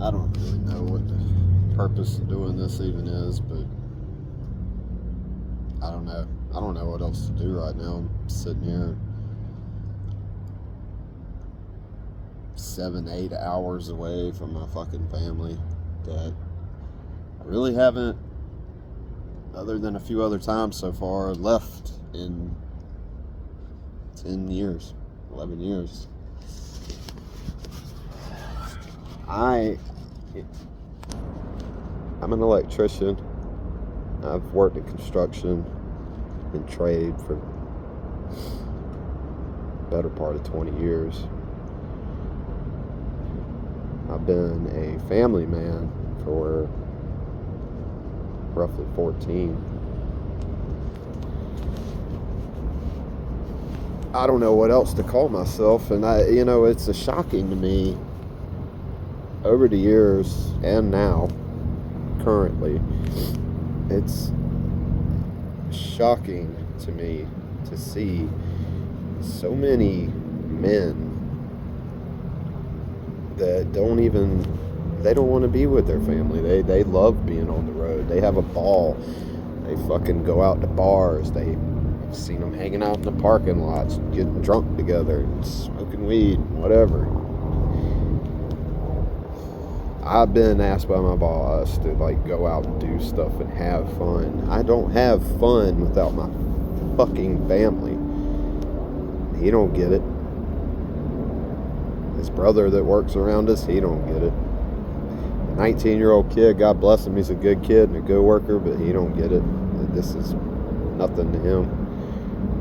I don't really know what the purpose of doing this even is, but I don't know. I don't know what else to do right now. I'm sitting here 7, 8 hours away from my fucking family that I really haven't, other than a few other times so far, left in 10 years, 11 years. I'm an electrician. I've worked in construction and trade for the better part of 20 years. I've been a family man for roughly 14. I don't know what else to call myself, and it's shocking to me over the years and now, currently, it's shocking to me to see so many men that they don't want to be with their family. They love being on the road. They have a ball. They fucking go out to bars. I've seen them hanging out in the parking lots, getting drunk together, and smoking weed, whatever. I've been asked by my boss to go out and do stuff and have fun. I don't have fun without my fucking family. He don't get it. His brother that works around us, he don't get it. 19-year-old kid, God bless him, he's a good kid and a good worker, but he don't get it. This is nothing to him.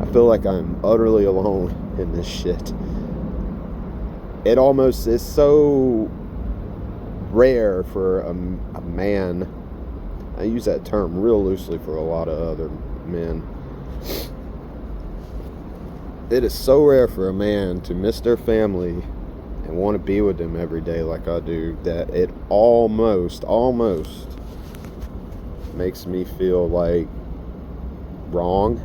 I feel like I'm utterly alone in this shit. It almost is so rare for a man. I use that term real loosely for a lot of other men. It is so rare for a man to miss their family and want to be with them every day like I do, that it almost makes me feel like wrong,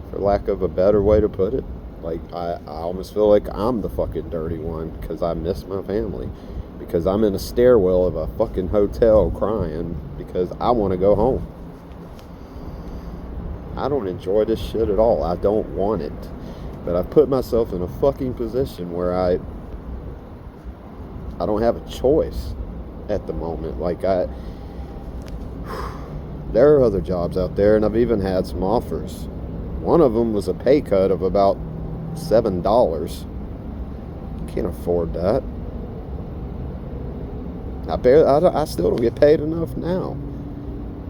for lack of a better way to put it. Like, I almost feel like I'm the fucking dirty one because I miss my family, because I'm in a stairwell of a fucking hotel crying because I want to go home. I don't enjoy this shit at all. I don't want it. But I've put myself in a fucking position where I don't have a choice at the moment. There are other jobs out there, and I've even had some offers. One of them was a pay cut of about $7. Can't afford that. I still don't get paid enough now.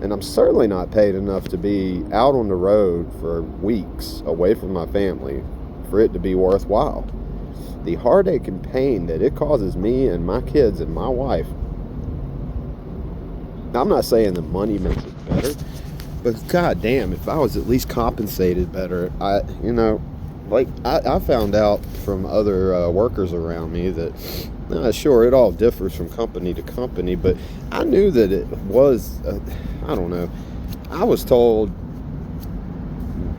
And I'm certainly not paid enough to be out on the road for weeks away from my family for it to be worthwhile. The heartache and pain that it causes me and my kids and my wife. I'm not saying the money makes it better, but goddamn, if I was at least compensated better, I found out from other workers around me that, sure, it all differs from company to company, but I knew that it was, I don't know. I was told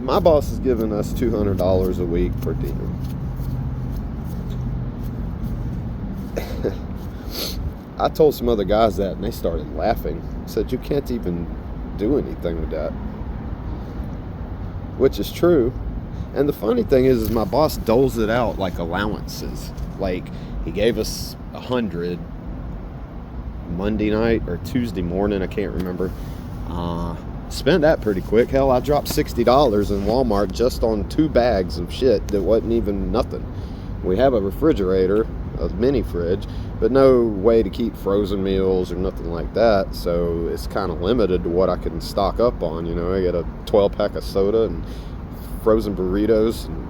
my boss is giving us $200 a week per diem. I told some other guys that, and they started laughing. I said, you can't even do anything with that. Which is true. And the funny thing is my boss doles it out like allowances. Like, he gave us 100 Monday night or Tuesday morning, I can't remember. Spent that pretty quick. Hell, I dropped $60 in Walmart just on 2 bags of shit that wasn't even nothing. We have a refrigerator, a mini fridge, but no way to keep frozen meals or nothing like that, so it's kind of limited to what I can stock up on. I got a 12-pack of soda and frozen burritos and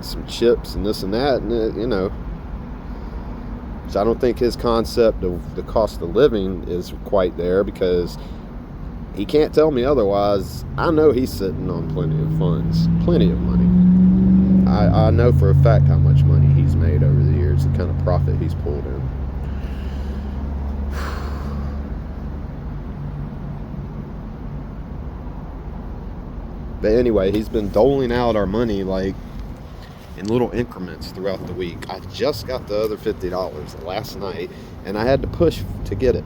some chips and this and that, and so I don't think his concept of the cost of living is quite there, because he can't tell me otherwise. I know he's sitting on plenty of funds, plenty of money. I know for a fact how much money he's made over the years, the kind of profit he's pulled in. But anyway, he's been doling out our money like in little increments throughout the week. I just got the other $50 last night, and I had to push to get it.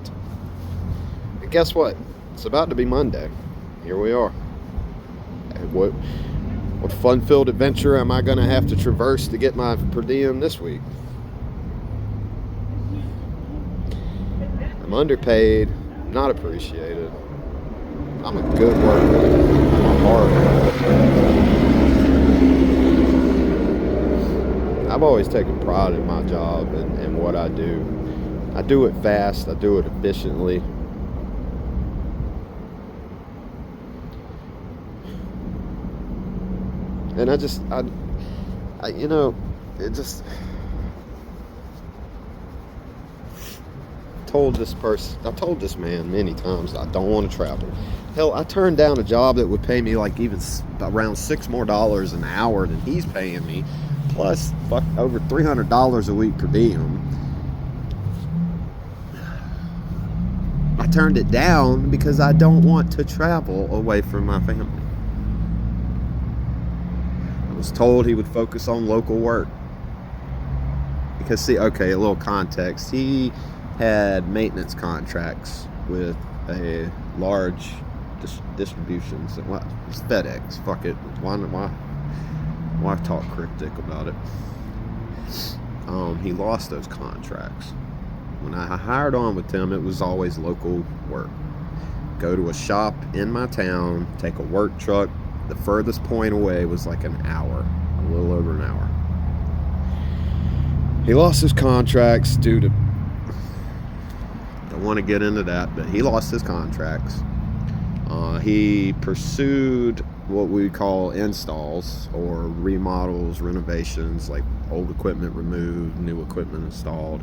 And guess what? It's about to be Monday. Here we are. What fun-filled adventure am I going to have to traverse to get my per diem this week? I'm underpaid, not appreciated. I'm a good worker. I'm hard. I've always taken pride in my job and what I do. I do it fast. I do it efficiently. And I you know, it just I told this man many times that I don't want to travel. Hell, I turned down a job that would pay me like even around $6 more an hour than he's paying me, plus over $300 a week per diem. I turned it down because I don't want to travel away from my family. I was told he would focus on local work. Because see, okay, a little context. He had maintenance contracts with a large distributions. Well, it's FedEx. Fuck it. Why talk cryptic about it? He lost those contracts. When I hired on with him, it was always local work. Go to a shop in my town, take a work truck. The furthest point away was like an hour, a little over an hour. He lost his contracts due to, don't want to get into that, but he lost his contracts. He pursued what we call installs or remodels, renovations, like old equipment removed, new equipment installed.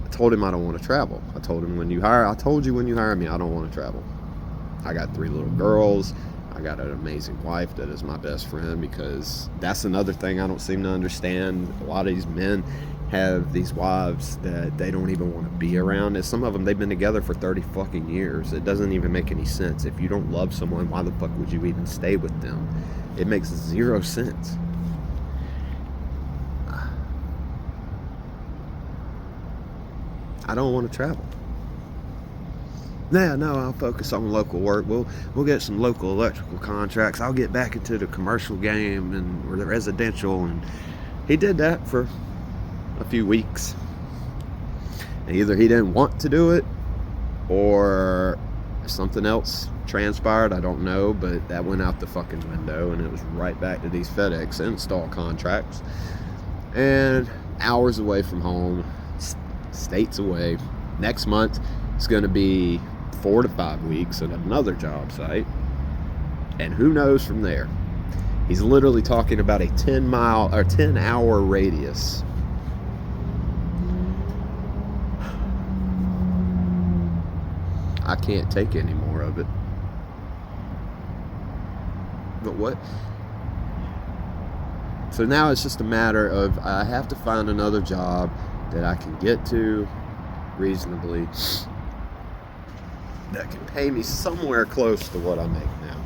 I told him I don't want to travel. I told you when you hire me, I don't want to travel. I got 3 little girls. I got an amazing wife that is my best friend, because that's another thing I don't seem to understand. A lot of these men have these wives that they don't even want to be around. And some of them, they've been together for 30 fucking years. It doesn't even make any sense. If you don't love someone, why the fuck would you even stay with them? It makes 0 sense. I don't want to travel. No, I'll focus on local work. We'll get some local electrical contracts. I'll get back into the commercial game or the residential. And he did that for a few weeks. And either he didn't want to do it or something else transpired. I don't know, but that went out the fucking window, and it was right back to these FedEx install contracts. And hours away from home, states away. Next month it's going to be 4 to 5 weeks at another job site, and who knows from there. He's literally talking about a 10-hour radius. I can't take any more of it. But what? So now it's just a matter of I have to find another job that I can get to reasonably, that can pay me somewhere close to what I make now.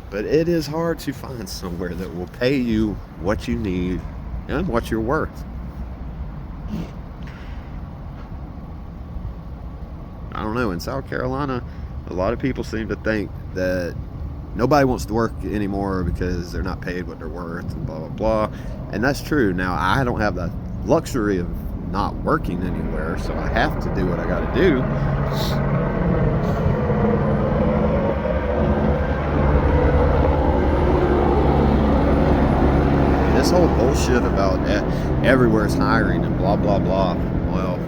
But it is hard to find somewhere that will pay you what you need and what you're worth. I don't know, in South Carolina, a lot of people seem to think that nobody wants to work anymore because they're not paid what they're worth and blah, blah, blah. And that's true. Now, I don't have the luxury of not working anywhere, so I have to do what I gotta do. This whole bullshit about everywhere's hiring and blah, blah, blah. Well,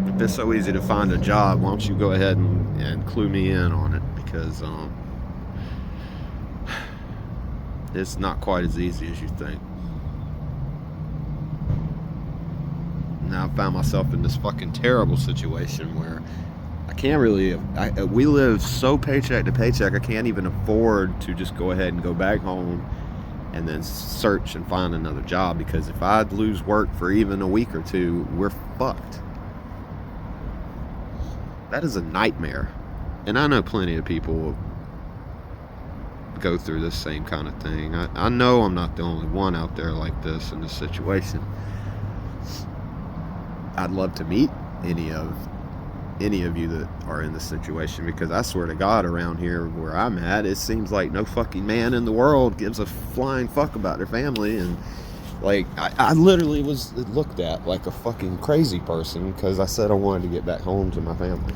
if it's so easy to find a job, why don't you go ahead and clue me in on it, because it's not quite as easy as you think. Now I found myself in this fucking terrible situation where I can't really, we live so paycheck to paycheck, I can't even afford to just go ahead and go back home and then search and find another job, because if I lose work for even a week or two, we're fucked. That is a nightmare. And I know plenty of people go through this same kind of thing. I know I'm not the only one out there like this in this situation. I'd love to meet any of you that are in this situation, because I swear to God, around here where I'm at, it seems like no fucking man in the world gives a flying fuck about their family. And like, I literally was looked at like a fucking crazy person because I said I wanted to get back home to my family.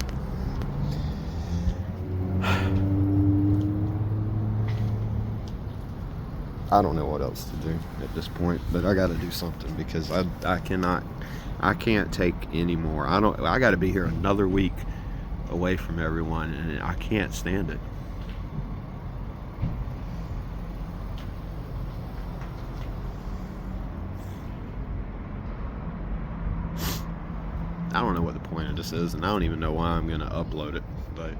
I don't know what else to do at this point, but I got to do something, because I can't take any more. I got to be here another week away from everyone, and I can't stand it. I don't know what the point of this is, and I don't even know why I'm going to upload it, but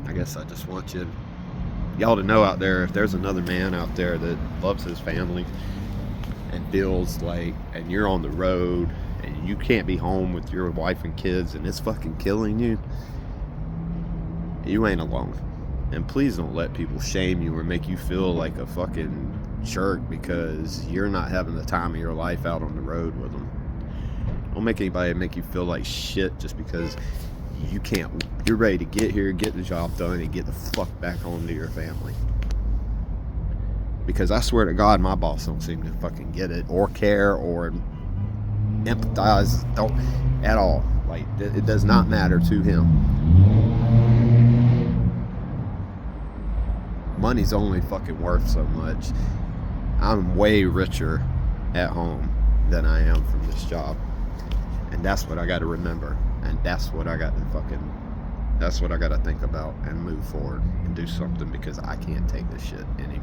I guess I just want y'all to know out there, if there's another man out there that loves his family and feels like, and you're on the road and you can't be home with your wife and kids and it's fucking killing you, you ain't alone. And please don't let people shame you or make you feel like a fucking jerk because you're not having the time of your life out on the road with them. Don't make anybody make you feel like shit just because you're ready to get here, get the job done, and get the fuck back home to your family. Because I swear to God, my boss don't seem to fucking get it or care or empathize at all. Like, it does not matter to him. Money's only fucking worth so much. I'm way richer at home than I am from this job. And that's what I got to remember. And that's what I got to think about and move forward and do something, because I can't take this shit anymore.